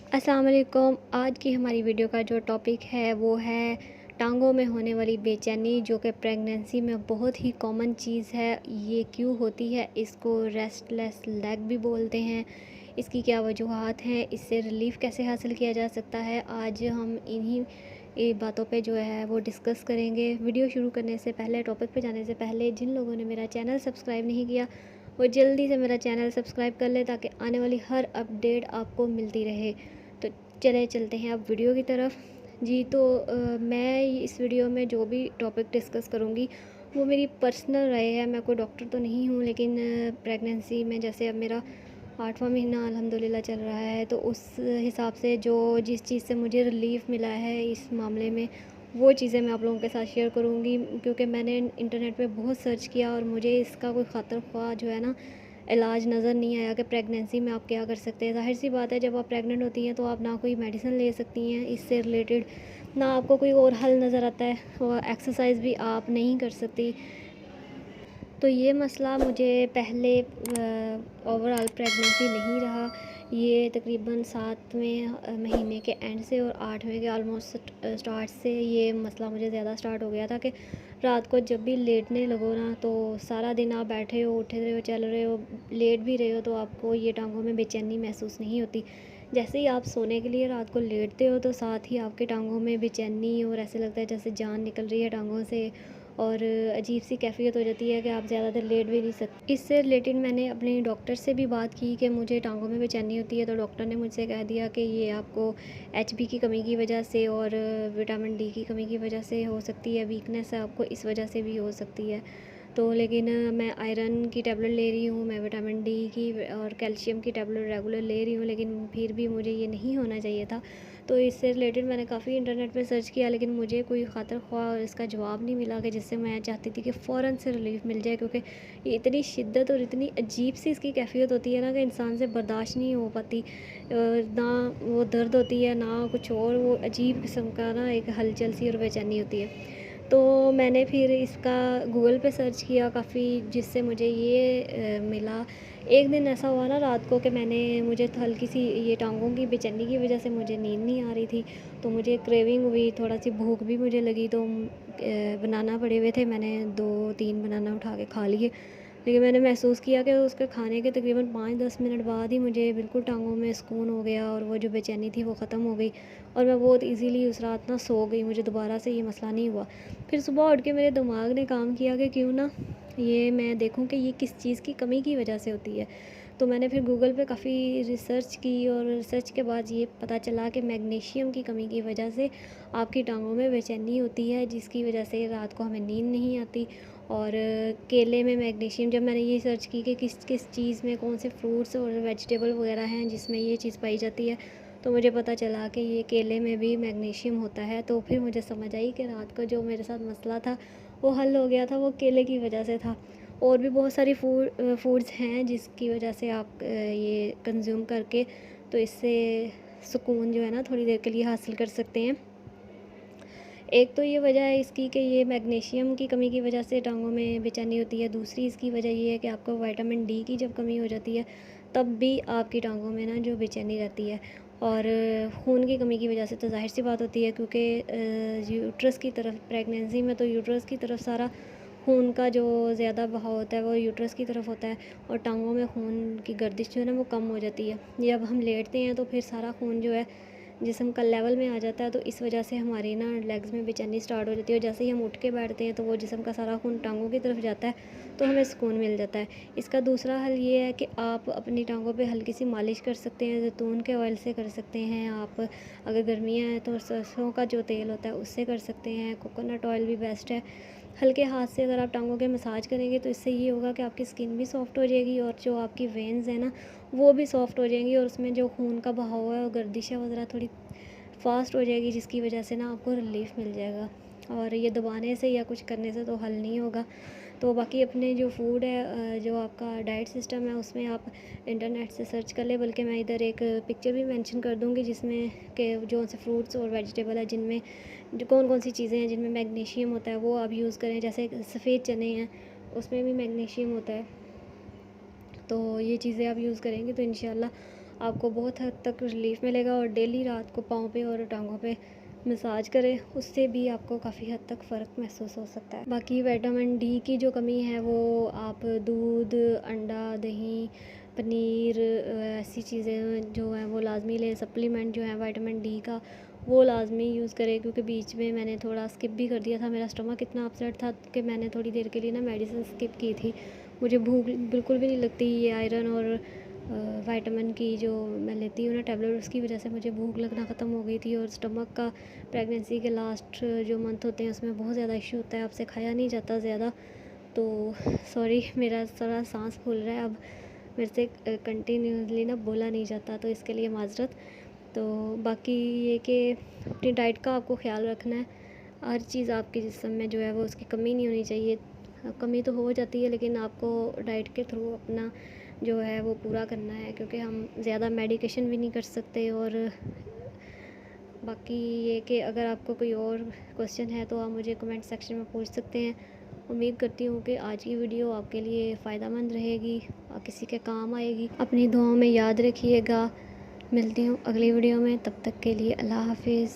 अस्सलाम वालेकुम। आज की हमारी वीडियो का जो टॉपिक है वो है टांगों में होने वाली बेचैनी, जो कि प्रेगनेंसी में बहुत ही कॉमन चीज़ है। ये क्यों होती है, इसको रेस्टलेस लेग भी बोलते हैं। इसकी क्या वजूहात हैं, इससे रिलीफ़ कैसे हासिल किया जा सकता है, आज हम इन्हीं बातों पे जो है वो डिस्कस करेंगे। वीडियो शुरू करने से पहले, टॉपिक पे जाने से पहले, जिन लोगों ने मेरा चैनल सब्सक्राइब नहीं किया वो जल्दी से मेरा चैनल सब्सक्राइब कर ले, ताकि आने वाली हर अपडेट आपको मिलती रहे। तो चले चलते हैं अब वीडियो की तरफ। जी तो मैं इस वीडियो में जो भी टॉपिक डिस्कस करूँगी वो मेरी पर्सनल राय है। मैं कोई डॉक्टर तो नहीं हूँ, लेकिन प्रेगनेंसी में जैसे अब मेरा 8वां महीना अल्हम्दुलिल्लाह चल रहा है, तो उस हिसाब से जो जिस चीज़ से मुझे रिलीफ़ मिला है इस मामले में, वो चीज़ें मैं आप लोगों के साथ शेयर करूँगी। क्योंकि मैंने इंटरनेट पे बहुत सर्च किया और मुझे इसका कोई ख़ातिर ख्वाह जो है ना इलाज नज़र नहीं आया कि प्रेगनेंसी में आप क्या कर सकते हैं। ज़ाहिर सी बात है, जब आप प्रेग्नेंट होती हैं तो आप ना कोई मेडिसिन ले सकती हैं इससे रिलेटेड, ना आपको कोई और हल नज़र आता है, और एक्सरसाइज भी आप नहीं कर सकती। तो ये मसला मुझे पहले ओवरऑल प्रेगनेंसी नहीं रहा। ये तकरीबन 7वें महीने के एंड से और 8वें के ऑलमोस्ट स्टार्ट से ये मसला मुझे ज़्यादा स्टार्ट हो गया था कि रात को जब भी लेटने लगो ना, तो सारा दिन आप बैठे हो, उठ रहे हो, चल रहे हो, लेट भी रहे हो, तो आपको ये टांगों में बेचैनी महसूस नहीं होती। जैसे ही आप सोने के लिए रात को लेटते हो, तो साथ ही आपके टांगों में बेचैनी और ऐसे लगता है जैसे जान निकल रही है टांगों से, और अजीब सी कैफ़ियत हो जाती है कि आप ज़्यादा देर लेट भी नहीं सकते। इससे रिलेटेड मैंने अपने डॉक्टर से भी बात की कि मुझे टांगों में बेचैनी होती है, तो डॉक्टर ने मुझसे कह दिया कि ये आपको एचबी की कमी की वजह से और विटामिन डी की कमी की वजह से हो सकती है, वीकनेस है आपको इस वजह से भी हो सकती है। तो लेकिन मैं आयरन की टैबलेट ले रही हूँ, मैं विटामिन डी की और कैल्शियम की टैबलेट रेगुलर ले रही हूँ, लेकिन फिर भी मुझे ये नहीं होना चाहिए था। तो इससे रिलेटेड मैंने काफ़ी इंटरनेट पे सर्च किया, लेकिन मुझे कोई ख़ातिर ख्वाह इसका जवाब नहीं मिला कि जिससे मैं चाहती थी कि फ़ौरन से रिलीफ़ मिल जाए। क्योंकि ये इतनी शिद्दत और इतनी अजीब सी इसकी कैफ़ियत होती है ना कि इंसान से बर्दाश्त नहीं हो पाती। ना वो दर्द होती है ना कुछ और, वो अजीब किस्म का ना एक हलचल सी और बेचैनी होती है। तो मैंने फिर इसका गूगल पे सर्च किया काफ़ी, जिससे मुझे ये मिला। एक दिन ऐसा हुआ ना रात को कि मुझे तो हल्की सी ये टांगों की बेचैनी की वजह से मुझे नींद नहीं आ रही थी, तो मुझे क्रेविंग हुई, थोड़ा सी भूख भी मुझे लगी। तो बनाना पड़े हुए थे, मैंने 2-3 बनाना उठा के खा लिए। लेकिन मैंने महसूस किया कि उसके खाने के तकरीबन 5-10 मिनट बाद ही मुझे बिल्कुल टांगों में सुकून हो गया, और वो जो बेचैनी थी वो ख़त्म हो गई, और मैं बहुत इजीली उस रात ना सो गई। मुझे दोबारा से ये मसला नहीं हुआ। फिर सुबह उठ के मेरे दिमाग ने काम किया कि क्यों ना ये मैं देखूं कि ये किस चीज़ की कमी की वजह से होती है। तो मैंने फिर गूगल पे काफ़ी रिसर्च की, और रिसर्च के बाद ये पता चला कि मैग्नीशियम की कमी की वजह से आपकी टांगों में बेचैनी होती है, जिसकी वजह से रात को हमें नींद नहीं आती। और केले में मैग्नीशियम, जब मैंने ये सर्च की कि किस किस चीज़ में कौन से फ्रूट्स और वेजिटेबल वगैरह हैं जिसमें ये चीज़ पाई जाती है, तो मुझे पता चला कि ये केले में भी मैग्नीशियम होता है। तो फिर मुझे समझ आई कि रात को जो मेरे साथ मसला था वो हल हो गया था, वो केले की वजह से था। और भी बहुत सारी फूड्स हैं जिसकी वजह से आप ये कंज्यूम करके तो इससे सुकून जो है ना थोड़ी देर के लिए हासिल कर सकते हैं। एक तो ये वजह है इसकी कि ये मैग्नीशियम की कमी की वजह से टांगों में बेचैनी होती है। दूसरी इसकी वजह ये है कि आपको विटामिन डी की जब कमी हो जाती है, तब भी आपकी टांगों में ना जो बेचैनी रहती है। और खून की कमी की वजह से तो ज़ाहिर सी बात होती है, क्योंकि यूट्रस की तरफ प्रेगनेंसी में तो यूट्रस की तरफ सारा खून का जो ज़्यादा बहाव होता है वो यूट्रस की तरफ होता है, और टांगों में खून की गर्दिश जो है ना वो कम हो जाती है। जब हम लेटते हैं तो फिर सारा खून जो है जिस्म का लेवल में आ जाता है, तो इस वजह से हमारी ना लेग्स में बेचैनी स्टार्ट हो जाती है, और जैसे ही हम उठ के बैठते हैं तो वो जिस्म का सारा खून टांगों की तरफ जाता है, तो हमें सुकून मिल जाता है। इसका दूसरा हल ये है कि आप अपनी टांगों पे हल्की सी मालिश कर सकते हैं, जैतून के ऑयल से कर सकते हैं आप। अगर गर्मियाँ हैं तो सरसों का जो तेल होता है उससे कर सकते हैं, कोकोनट ऑयल भी बेस्ट है। हल्के हाथ से अगर आप टांगों के मसाज करेंगे तो इससे ये होगा कि आपकी स्किन भी सॉफ्ट हो जाएगी, और जो आपकी वेन्स हैं ना वो भी सॉफ्ट हो जाएंगी, और उसमें जो खून का बहाव है और गर्दिश है वो ज़रा थोड़ी फास्ट हो जाएगी, जिसकी वजह से ना आपको रिलीफ़ मिल जाएगा। और ये दबाने से या कुछ करने से तो हल नहीं होगा। तो बाकी अपने जो फूड है, जो आपका डाइट सिस्टम है, उसमें आप इंटरनेट से सर्च कर लें। बल्कि मैं इधर एक पिक्चर भी मेंशन कर दूँगी जिसमें कि जो से फ्रूट्स और वेजिटेबल है जिनमें जो कौन कौन सी चीज़ें हैं जिनमें मैग्नीशियम होता है, वो आप यूज़ करें। जैसे सफ़ेद चने हैं, उसमें भी मैग्नीशियम होता है। तो ये चीज़ें आप यूज़ करेंगे तो इंशाल्लाह आपको बहुत हद तक रिलीफ़ मिलेगा। और डेली रात को पाँव पे और टांगों पे मसाज करें, उससे भी आपको काफ़ी हद तक फ़र्क महसूस हो सकता है। बाकी विटामिन डी की जो कमी है वो आप दूध, अंडा, दही, पनीर, ऐसी चीज़ें जो हैं वो लाज़मी लें। सप्लीमेंट जो है विटामिन डी का वो लाज़मी यूज़ करें, क्योंकि बीच में मैंने थोड़ा स्किप भी कर दिया था। मेरा स्टमक इतना अपसेट था कि मैंने थोड़ी देर के लिए ना मेडिसिन स्किप की थी। मुझे भूख बिल्कुल भी नहीं लगती। ये आयरन और विटामिन की जो मैं लेती हूँ ना टैबलेट, उसकी वजह से मुझे भूख लगना ख़त्म हो गई थी। और स्टमक का प्रेगनेंसी के लास्ट जो मंथ होते हैं उसमें बहुत ज़्यादा इशू होता है, आपसे खाया नहीं जाता ज़्यादा। तो सॉरी, मेरा थोड़ा सांस फूल रहा है अब, मेरे से कंटिन्यूसली ना बोला नहीं जाता, तो इसके लिए माज़रत। तो बाकी ये कि अपनी डाइट का आपको ख्याल रखना है। हर चीज़ आपके जिस्म में जो है वो उसकी कमी नहीं होनी चाहिए। कमी तो हो जाती है, लेकिन आपको डाइट के थ्रू अपना जो है वो पूरा करना है, क्योंकि हम ज़्यादा मेडिकेशन भी नहीं कर सकते। और बाकी ये कि अगर आपको कोई और क्वेश्चन है तो आप मुझे कमेंट सेक्शन में पूछ सकते हैं। उम्मीद करती हूँ कि आज की वीडियो आपके लिए फ़ायदेमंद रहेगी और किसी के काम आएगी। अपनी दुआओं में याद रखिएगा। मिलती हूँ अगली वीडियो में, तब तक के लिए अल्लाह हाफिज़।